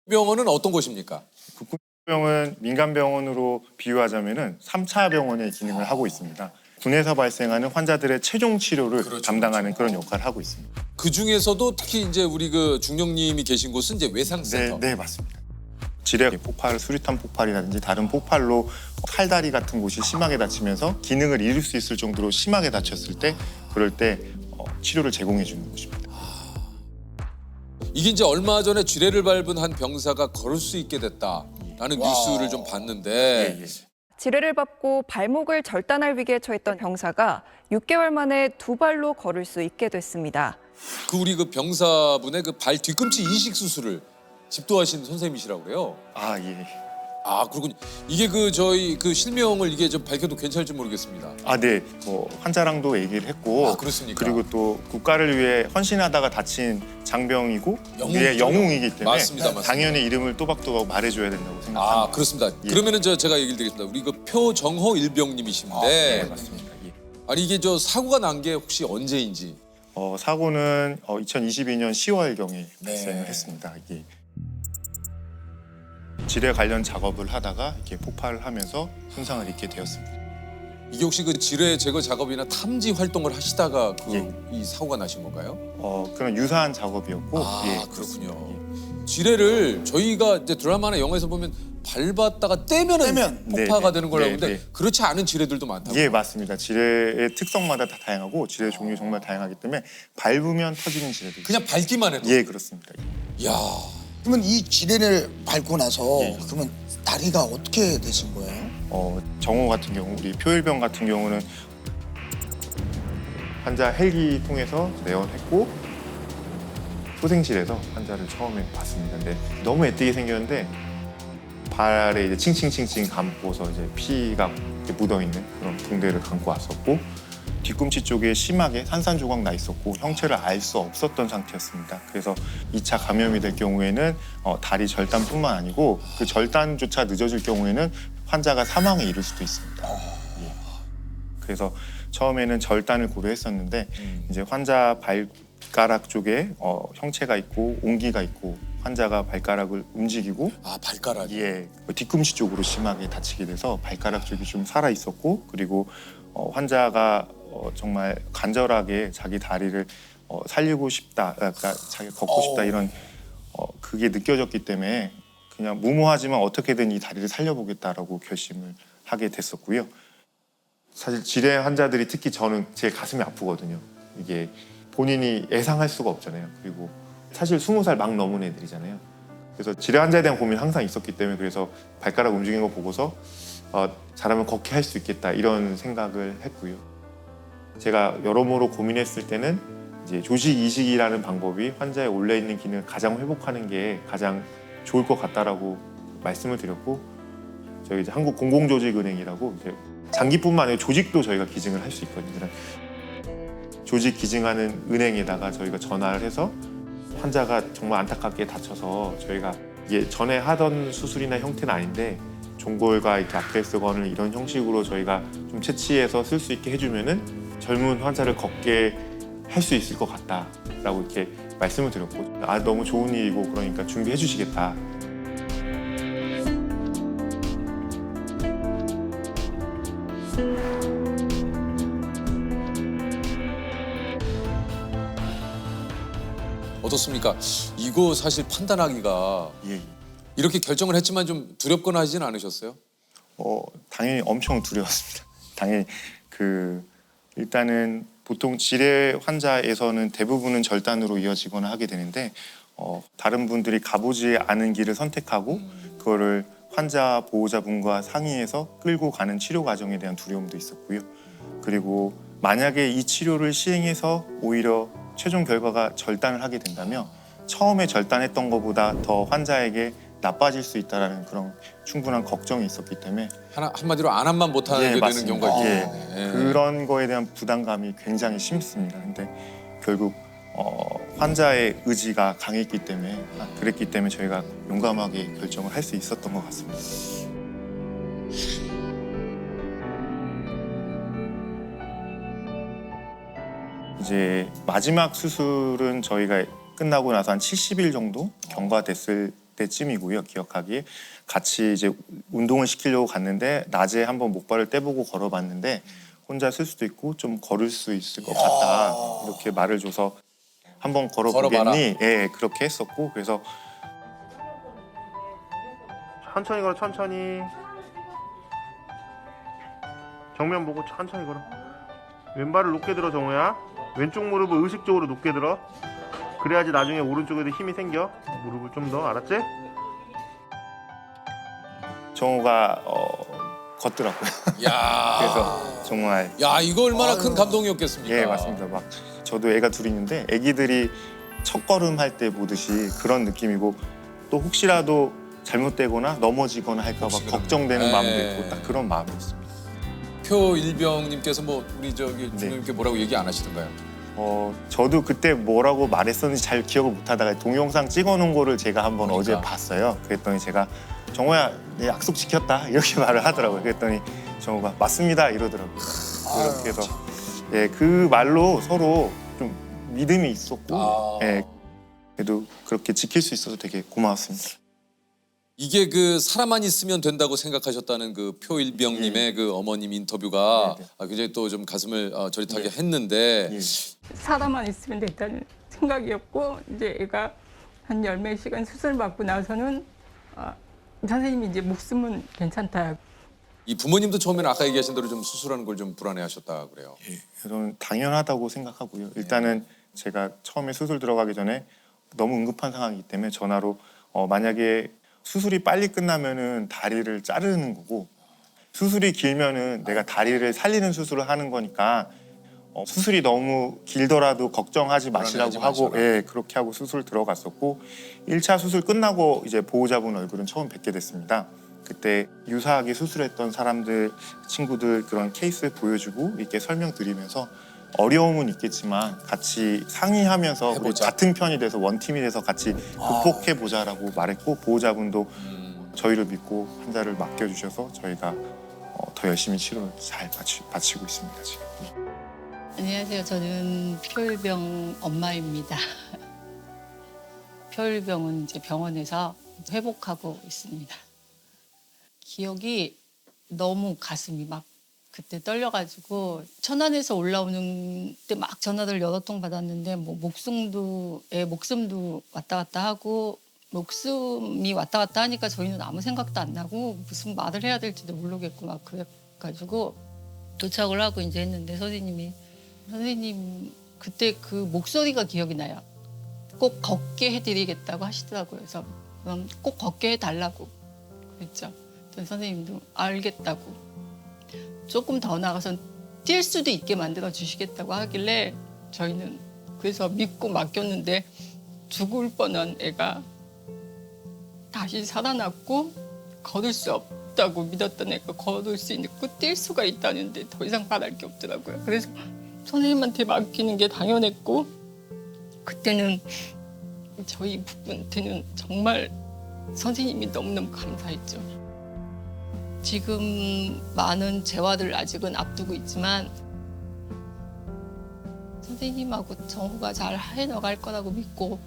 병원은 어떤 곳입니까? 국군병은 민간병원으로 비유하자면은 3차 병원의 기능을 하고 있습니다. 군에서 발생하는 환자들의 최종 치료를 담당하는 그런 역할을 하고 있습니다. 그 중에서도 특히 이제 우리 그 중령님이 계신 곳은 이제 외상센터. 네, 맞습니다. 지뢰 폭발, 수류탄 폭발이라든지 다른 폭발로 팔다리 같은 곳이 심하게 다치면서 기능을 잃을 수 있을 정도로 심하게 다쳤을 때 그럴 때 치료를 제공해 주는 곳입니다. 이게 이제 얼마 전에 쥐레를 밟은 한 병사가 걸을 수 있게 됐다라는 뉴스를 좀 봤는데 예. 지뢰를 밟고 발목을 절단할 위기에 처했던 병사가 6개월 만에 두 발로 걸을 수 있게 됐습니다. 그 우리 그 병사분의 그 발 뒤꿈치 이식 수술을 집도하신 선생님이시라고 그래요. 아, 예. 아, 그렇군요. 이게 그 저희 그 실명을 이게 좀 밝혀도 괜찮을지 모르겠습니다. 아, 네. 환자랑도 얘기를 했고 아, 그렇습니까? 그리고 또 국가를 위해 헌신하다가 다친 장병이고 영웅이죠. 영웅이기 때문에 맞습니다. 당연히 이름을 또박또박 말해줘야 된다고 생각합니다. 아, 그렇습니다. 예. 그러면은 제가 얘기를 드리겠습니다. 우리 그 표정호 일병님이신데 네, 맞습니다. 예. 아니 이게 저 사고가 난 게 혹시 언제인지? 사고는 2022년 10월경에 발생을 했습니다. 이게 지뢰 관련 작업을 하다가 이렇게 폭발을 하면서 손상을 입게 되었습니다. 이게 혹시 그 지뢰 제거 작업이나 탐지 활동을 하시다가 예. 이 사고가 나신 건가요? 그런 유사한 작업이었고 아, 예, 그렇군요. 그렇습니다. 지뢰를 저희가 이제 드라마나 영화에서 보면 밟았다가 떼면은 폭파가 네, 되는 걸로 네, 알고 있는데 네. 그렇지 않은 지뢰들도 많다고. 예, 맞습니다. 지뢰의 특성마다 다 다양하고 지뢰 종류 정말 다양하기 때문에 밟으면 터지는 지뢰도 있습니다. 그냥 밟기만 해도. 예, 그렇습니다. 야, 그러면 이 지뢰를 밟고 나서 예. 그러면 다리가 어떻게 되신 거예요? 정호 같은 경우, 우리 표일병 같은 경우는 환자 헬기 통해서 내원했고 소생실에서 환자를 처음에 봤습니다. 근데 너무 애띠게 생겼는데 발에 이제 칭칭칭칭 감고서 이제 피가 이렇게 묻어 있는 그런 붕대를 감고 왔었고 뒤꿈치 쪽에 심하게 산산조각 나 있었고 형체를 알 수 없었던 상태였습니다. 그래서 2차 감염이 될 경우에는 다리 절단뿐만 아니고 그 절단조차 늦어질 경우에는 환자가 사망에 이를 수도 있습니다. 예. 그래서 처음에는 절단을 고려했었는데 이제 환자 발가락 쪽에 형체가 있고 온기가 있고 환자가 발가락을 움직이고 아 발가락이. 예, 뒤꿈치 쪽으로 심하게 다치게 돼서 발가락 쪽이 좀 살아 있었고 그리고 환자가 정말 간절하게 자기 다리를 살리고 싶다, 그러니까 자기 걷고 싶다 이런 그게 느껴졌기 때문에 그냥 무모하지만 어떻게든 이 다리를 살려보겠다라고 결심을 하게 됐었고요. 사실 지뢰 환자들이 특히 저는 제 가슴이 아프거든요. 이게 본인이 예상할 수가 없잖아요. 그리고 사실 20살 막 넘은 애들이잖아요. 그래서 지뢰 환자에 대한 고민이 항상 있었기 때문에 그래서 발가락 움직이는 거 보고서 잘하면 걷게 할 수 있겠다 이런 생각을 했고요. 제가 여러모로 고민했을 때는 이제 조직 이식이라는 방법이 환자의 올려 있는 기능을 가장 회복하는 게 가장 좋을 것 같다라고 말씀을 드렸고 저희 이제 한국공공조직은행이라고 이제 장기뿐만 아니라 조직도 저희가 기증을 할 수 있거든요. 조직 기증하는 은행에다가 저희가 전화를 해서 환자가 정말 안타깝게 다쳐서 저희가 이게 전에 하던 수술이나 형태는 아닌데 종골과 이렇게 아킬레스건을 이런 형식으로 저희가 좀 채취해서 쓸 수 있게 해주면은 젊은 환자를 걷게 할 수 있을 것 같다라고 이렇게 말씀을 드렸고 너무 좋은 일이고 그러니까 준비해 주시겠다. 어떻습니까? 이거 사실 판단하기가 예. 이렇게 결정을 했지만 좀 두렵거나 하진 않으셨어요? 당연히 엄청 두려웠습니다. 당연히 일단은 보통 지뢰 환자에서는 대부분은 절단으로 이어지거나 하게 되는데 다른 분들이 가보지 않은 길을 선택하고 그거를 환자 보호자분과 상의해서 끌고 가는 치료 과정에 대한 두려움도 있었고요. 그리고 만약에 이 치료를 시행해서 오히려 최종 결과가 절단을 하게 된다면 처음에 절단했던 것보다 더 환자에게 나빠질 수 있다는 그런 충분한 걱정이 있었기 때문에 한마디로 안 한만 못하게 되는 맞습니다. 경우가 예, 있겠네. 그런 거에 대한 부담감이 굉장히 심습니다. 근데 결국 환자의 의지가 강했기 때문에 그랬기 때문에 저희가 용감하게 결정을 할 수 있었던 것 같습니다. 이제 마지막 수술은 저희가 끝나고 나서 한 70일 정도 경과됐을 때쯤이고요. 기억하기에 같이 이제 운동을 시키려고 갔는데 낮에 한번 목발을 떼보고 걸어봤는데 혼자 쓸 수도 있고 좀 걸을 수 있을 것 같다 이렇게 말을 줘서 한번 걸어봐라. 걸어보겠니? 예, 그렇게 했었고 그래서 천천히 걸어 천천히 정면 보고 천천히 걸어 왼발을 높게 들어 정우야 왼쪽 무릎을 의식적으로 높게 들어 그래야지 나중에 오른쪽에도 힘이 생겨 무릎을 좀 더 알았지? 정우가 걷더라고요. 야. 그래서 정말 야, 이거 얼마나 큰 감동이었겠습니까? 예, 맞습니다. 막 저도 애가 둘 있는데 애기들이 첫 걸음 할 때 보듯이 그런 느낌이고 또 혹시라도 잘못되거나 넘어지거나 할까 봐 혹시 그럼. 걱정되는 예. 마음도 있고 딱 그런 마음이었습니다. 표일병님께서 뭐 우리 저기 주님께 뭐라고 얘기 안 하시던가요? 저도 그때 뭐라고 말했었는지 잘 기억을 못 하다가 동영상 찍어놓은 거를 제가 한번 그러니까. 어제 봤어요. 그랬더니 제가 정호야 내 약속 지켰다 이렇게 말을 하더라고요. 그랬더니 정호가 맞습니다 이러더라고요. 그렇게 해서 예, 그 말로 서로 좀 믿음이 있었고 아. 예, 그래도 그렇게 지킬 수 있어서 되게 고마웠습니다. 이게 그 사람만 있으면 된다고 생각하셨다는 그 표일병님의 그 어머님 인터뷰가 네. 굉장히 또 좀 가슴을 저릿하게 했는데 예. 사람만 있으면 됐다는 생각이었고 이제 애가 한 열 몇 시간 수술 받고 나서는 선생님이 이제 목숨은 괜찮다. 이 부모님도 처음에는 아까 얘기하신 대로 좀 수술하는 걸 좀 불안해하셨다 그래요. 저는 당연하다고 생각하고요. 일단은 제가 처음에 수술 들어가기 전에 너무 응급한 상황이기 때문에 전화로 만약에 수술이 빨리 끝나면은 다리를 자르는 거고 수술이 길면은 내가 다리를 살리는 수술을 하는 거니까 수술이 너무 길더라도 걱정하지 마시라고 불안해하지 하고 마셔라. 예, 그렇게 하고 수술 들어갔었고 1차 수술 끝나고 이제 보호자분 얼굴은 처음 뵙게 됐습니다. 그때 유사하게 수술했던 사람들 친구들 그런 케이스 보여주고 이렇게 설명드리면서 어려움은 있겠지만 같이 상의하면서 우리 해보자. 같은 편이 돼서 원팀이 돼서 같이 극복해보자라고 말했고 보호자분도 저희를 믿고 환자를 맡겨주셔서 저희가 더 열심히 치료를 잘 마치고 있습니다 지금. 안녕하세요. 저는 표일병 엄마입니다. 표일병은 이제 병원에서 회복하고 있습니다. 기억이 너무 가슴이 막 그때 떨려가지고 천안에서 올라오는 때 막 전화를 여러 통 받았는데 뭐 애 목숨도 왔다 갔다 하고 목숨이 왔다 갔다 하니까 저희는 아무 생각도 안 나고 무슨 말을 해야 될지도 모르겠고 막 그래가지고 도착을 하고 이제 했는데 선생님 그때 그 목소리가 기억이 나요. 꼭 걷게 해드리겠다고 하시더라고요. 그래서 그럼 꼭 걷게 해달라고 그랬죠. 선생님도 알겠다고. 조금 더 나가서 뛸 수도 있게 만들어 주시겠다고 하길래 저희는 그래서 믿고 맡겼는데 죽을 뻔한 애가 다시 살아났고 걸을 수 없다고 믿었던 애가 걸을 수 있고 뛸 수가 있다는데 더 이상 바랄 게 없더라고요. 그래서 선생님한테 맡기는 게 당연했고 그때는 저희 부부한테는 정말 선생님이 너무너무 감사했죠. 지금 많은 재활을 아직은 앞두고 있지만 선생님하고 정우가 잘 해나갈 거라고 믿고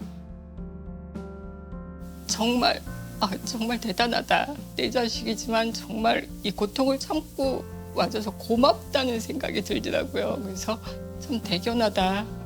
정말 정말 대단하다. 내 자식이지만 정말 이 고통을 참고 와줘서 고맙다는 생각이 들더라고요. 그래서 참 대견하다.